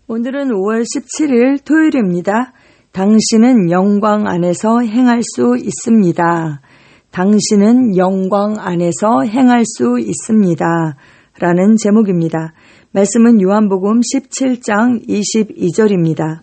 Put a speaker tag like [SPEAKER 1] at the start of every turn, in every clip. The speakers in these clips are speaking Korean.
[SPEAKER 1] 오늘은 5월 17일 토요일입니다. 당신은 영광 안에서 행할 수 있습니다. 당신은 영광 안에서 행할 수 있습니다. 라는 제목입니다. 말씀은 요한복음 17장 22절입니다.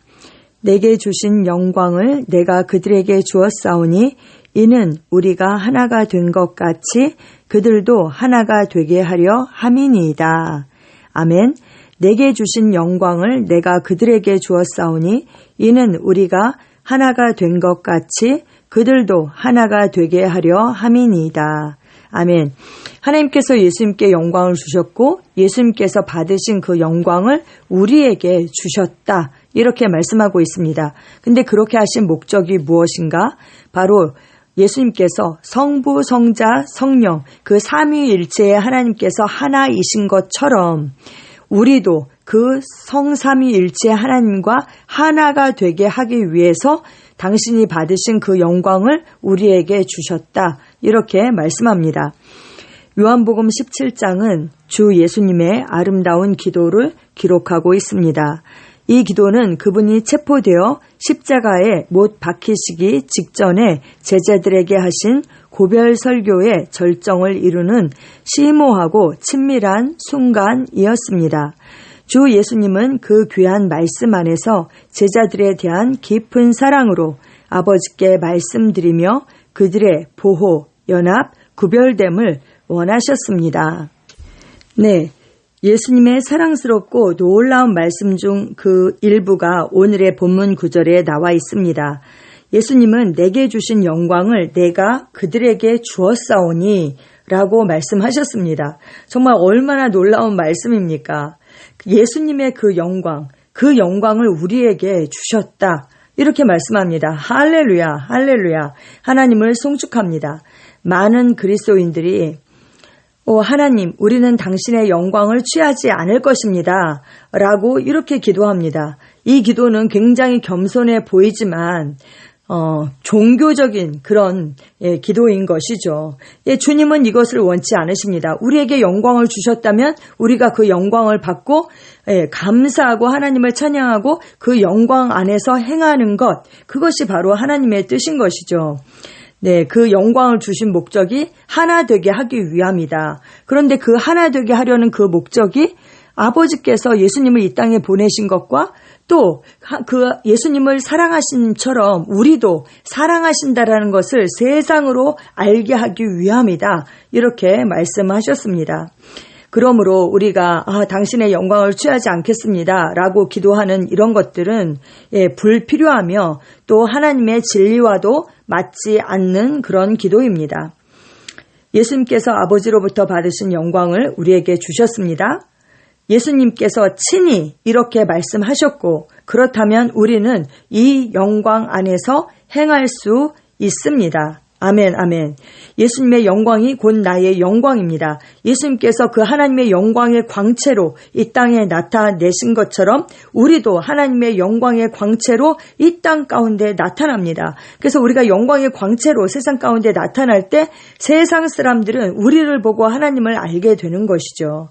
[SPEAKER 1] 내게 주신 영광을 내가 그들에게 주었사오니 이는 우리가 하나가 된 것 같이 그들도 하나가 되게 하려 함이니이다. 아멘. 내게 주신 영광을 내가 그들에게 주었사오니 이는 우리가 하나가 된 것 같이 그들도 하나가 되게 하려 함이니이다. 아멘. 하나님께서 예수님께 영광을 주셨고 예수님께서 받으신 그 영광을 우리에게 주셨다. 이렇게 말씀하고 있습니다. 근데 그렇게 하신 목적이 무엇인가? 바로 예수님께서 성부, 성자, 성령 그 삼위일체의 하나님께서 하나이신 것처럼 우리도 그 성삼위일체 하나님과 하나가 되게 하기 위해서 당신이 받으신 그 영광을 우리에게 주셨다. 이렇게 말씀합니다. 요한복음 17장은 주 예수님의 아름다운 기도를 기록하고 있습니다. 이 기도는 그분이 체포되어 십자가에 못 박히시기 직전에 제자들에게 하신 고별 설교의 절정을 이루는 심오하고 친밀한 순간이었습니다. 주 예수님은 그 귀한 말씀 안에서 제자들에 대한 깊은 사랑으로 아버지께 말씀드리며 그들의 보호, 연합, 구별됨을 원하셨습니다. 네, 예수님의 사랑스럽고 놀라운 말씀 중 그 일부가 오늘의 본문 구절에 나와 있습니다. 예수님은 내게 주신 영광을 내가 그들에게 주었사오니 라고 말씀하셨습니다. 정말 얼마나 놀라운 말씀입니까? 예수님의 그 영광을 우리에게 주셨다. 이렇게 말씀합니다. 할렐루야, 할렐루야. 하나님을 송축합니다. 많은 그리스도인들이 하나님, 우리는 당신의 영광을 취하지 않을 것입니다. 라고 이렇게 기도합니다. 이 기도는 굉장히 겸손해 보이지만 종교적인 그런 기도인 것이죠. 주님은 이것을 원치 않으십니다. 우리에게 영광을 주셨다면 우리가 그 영광을 받고 감사하고 하나님을 찬양하고 그 영광 안에서 행하는 것, 그것이 바로 하나님의 뜻인 것이죠. 네, 그 영광을 주신 목적이 하나 되게 하기 위함이다. 그런데 그 하나 되게 하려는 그 목적이 아버지께서 예수님을 이 땅에 보내신 것과 또 그 예수님을 사랑하신처럼 우리도 사랑하신다라는 것을 세상으로 알게 하기 위함이다. 이렇게 말씀하셨습니다. 그러므로 우리가 당신의 영광을 취하지 않겠습니다. 라고 기도하는 이런 것들은 불필요하며 또 하나님의 진리와도 맞지 않는 그런 기도입니다. 예수님께서 아버지로부터 받으신 영광을 우리에게 주셨습니다. 예수님께서 친히 이렇게 말씀하셨고 그렇다면 우리는 이 영광 안에서 행할 수 있습니다. 아멘, 아멘. 예수님의 영광이 곧 나의 영광입니다. 예수님께서 그 하나님의 영광의 광채로 이 땅에 나타내신 것처럼 우리도 하나님의 영광의 광채로 이 땅 가운데 나타납니다. 그래서 우리가 영광의 광채로 세상 가운데 나타날 때 세상 사람들은 우리를 보고 하나님을 알게 되는 것이죠.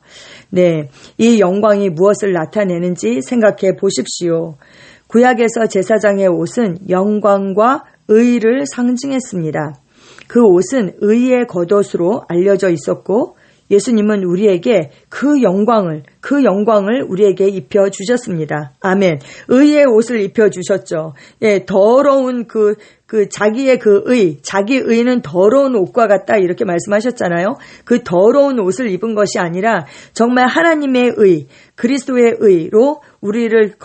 [SPEAKER 1] 네, 이 영광이 무엇을 나타내는지 생각해 보십시오. 구약에서 제사장의 옷은 영광과 의를 상징했습니다. 그 옷은 의의 겉옷으로 알려져 있었고 예수님은 우리에게 그 영광을 우리에게 입혀 주셨습니다. 아멘. 의의 옷을 입혀 주셨죠. 더러운 자기의 자기 의는 더러운 옷과 같다 이렇게 말씀하셨잖아요. 그 더러운 옷을 입은 것이 아니라 정말 하나님의 의, 그리스도의 의로 우리를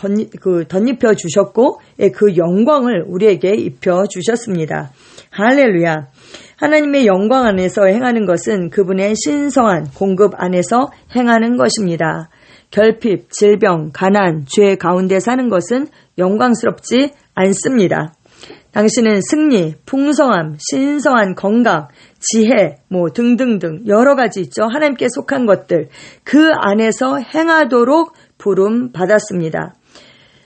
[SPEAKER 1] 덧입혀 주셨고 그 영광을 우리에게 입혀 주셨습니다. 할렐루야. 하나님의 영광 안에서 행하는 것은 그분의 신성한 공급 안에서 행하는 것입니다. 결핍, 질병, 가난, 죄 가운데 사는 것은 영광스럽지 않습니다. 당신은 승리, 풍성함, 신성한 건강, 지혜, 등등등 여러 가지 있죠. 하나님께 속한 것들 그 안에서 행하도록 부름 받았습니다.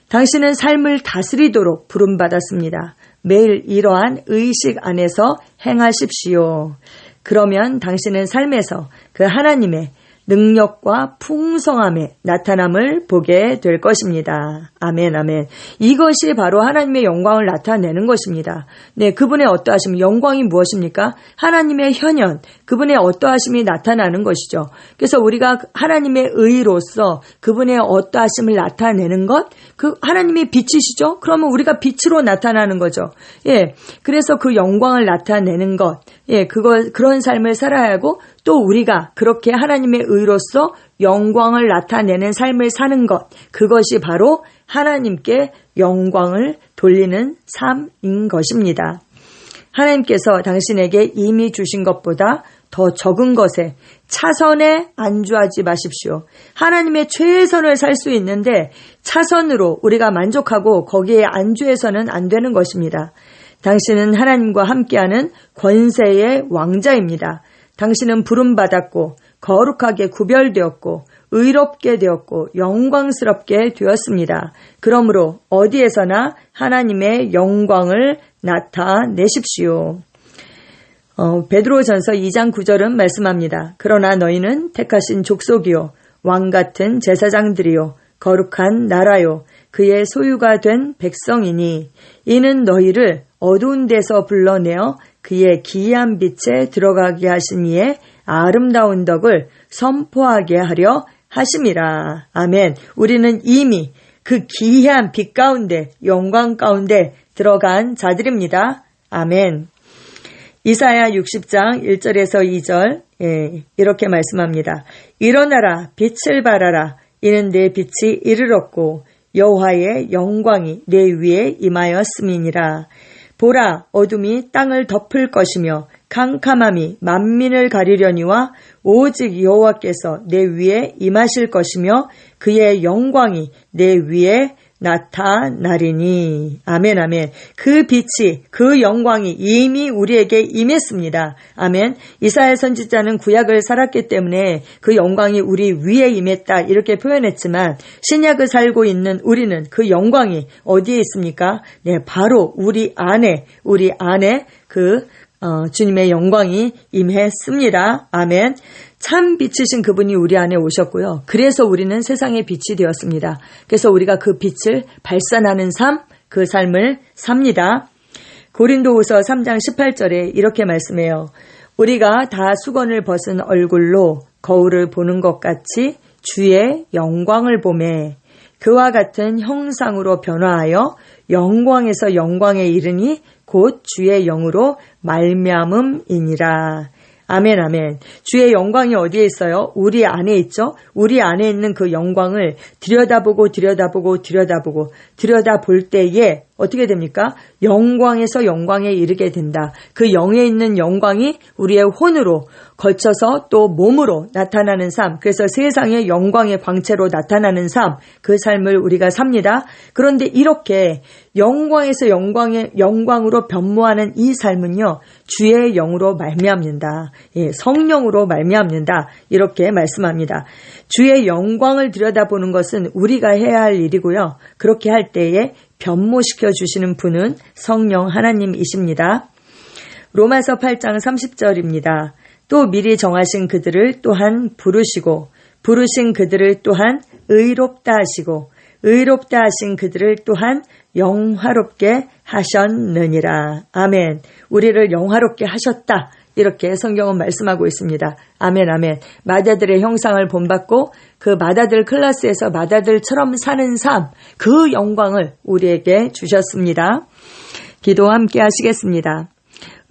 [SPEAKER 1] 당신은 삶을 다스리도록 부름 받았습니다. 매일 이러한 의식 안에서 행하십시오. 그러면 당신은 삶에서 그 하나님의 능력과 풍성함의 나타남을 보게 될 것입니다. 아멘, 아멘. 이것이 바로 하나님의 영광을 나타내는 것입니다. 네, 그분의 어떠하심, 영광이 무엇입니까? 하나님의 현현, 그분의 어떠하심이 나타나는 것이죠. 그래서 우리가 하나님의 의로서 그분의 어떠하심을 나타내는 것, 그 하나님이 빛이시죠? 그러면 우리가 빛으로 나타나는 거죠. 예, 그래서 그 영광을 나타내는 것, 예, 그런 삶을 살아야 하고, 또 우리가 그렇게 하나님의 의로서 영광을 나타내는 삶을 사는 것, 그것이 바로 하나님께 영광을 돌리는 삶인 것입니다. 하나님께서 당신에게 이미 주신 것보다 더 적은 것에 차선에 안주하지 마십시오. 하나님의 최선을 살 수 있는데 차선으로 우리가 만족하고 거기에 안주해서는 안 되는 것입니다. 당신은 하나님과 함께하는 권세의 왕자입니다. 당신은 부름받았고 거룩하게 구별되었고 의롭게 되었고 영광스럽게 되었습니다. 그러므로 어디에서나 하나님의 영광을 나타내십시오. 베드로전서 2장 9절은 말씀합니다. 그러나 너희는 택하신 족속이요 왕같은 제사장들이요 거룩한 나라요 그의 소유가 된 백성이니 이는 너희를 어두운 데서 불러내어 그의 기이한 빛에 들어가게 하신 이의 아름다운 덕을 선포하게 하려 하심이라. 아멘. 우리는 이미 그 기이한 빛 가운데, 영광 가운데 들어간 자들입니다. 아멘. 이사야 60장 1절에서 2절 이렇게 말씀합니다. 일어나라 빛을 발하라 이는 내 빛이 이르렀고 여호와의 영광이 내 위에 임하였음이니라. 보라 어둠이 땅을 덮을 것이며 캄캄함이 만민을 가리려니와 오직 여호와께서 내 위에 임하실 것이며 그의 영광이 내 위에 나타나리니. 아멘, 아멘. 그 빛이, 그 영광이 이미 우리에게 임했습니다. 아멘. 이사야 선지자는 구약을 살았기 때문에 그 영광이 우리 위에 임했다 이렇게 표현했지만 신약을 살고 있는 우리는 그 영광이 어디에 있습니까? 네, 바로 우리 안에 그 주님의 영광이 임했습니다. 아멘. 참 빛이신 그분이 우리 안에 오셨고요. 그래서 우리는 세상의 빛이 되었습니다. 그래서 우리가 그 빛을 발산하는 삶, 그 삶을 삽니다. 고린도후서 3장 18절에 이렇게 말씀해요. 우리가 다 수건을 벗은 얼굴로 거울을 보는 것 같이 주의 영광을 보매 그와 같은 형상으로 변화하여 영광에서 영광에 이르니 곧 주의 영으로 말미암음이니라. 아멘, 아멘. 주의 영광이 어디에 있어요? 우리 안에 있죠? 우리 안에 있는 그 영광을 들여다볼 때에 어떻게 됩니까? 영광에서 영광에 이르게 된다. 그 영에 있는 영광이 우리의 혼으로 걸쳐서 또 몸으로 나타나는 삶, 그래서 세상의 영광의 광채로 나타나는 삶, 그 삶을 우리가 삽니다. 그런데 이렇게 영광에서 영광으로 변모하는 이 삶은요, 주의 영으로 말미암는다. 예, 성령으로 말미암는다. 이렇게 말씀합니다. 주의 영광을 들여다보는 것은 우리가 해야 할 일이고요. 그렇게 할 때에 변모시켜 주시는 분은 성령 하나님이십니다. 로마서 8장 30절입니다. 또 미리 정하신 그들을 또한 부르시고 부르신 그들을 또한 의롭다 하시고 의롭다 하신 그들을 또한 영화롭게 하셨느니라. 아멘. 우리를 영화롭게 하셨다. 이렇게 성경은 말씀하고 있습니다. 아멘, 아멘. 마다들의 형상을 본받고 그 마다들 클래스에서 마다들처럼 사는 삶, 그 영광을 우리에게 주셨습니다. 기도 함께 하시겠습니다.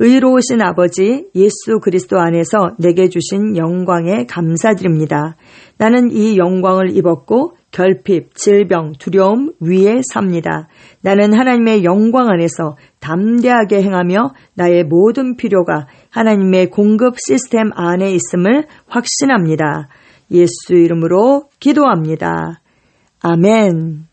[SPEAKER 1] 의로우신 아버지 예수 그리스도 안에서 내게 주신 영광에 감사드립니다. 나는 이 영광을 입었고 결핍, 질병, 두려움 위에 삽니다. 나는 하나님의 영광 안에서 담대하게 행하며 나의 모든 필요가 하나님의 공급 시스템 안에 있음을 확신합니다. 예수 이름으로 기도합니다. 아멘.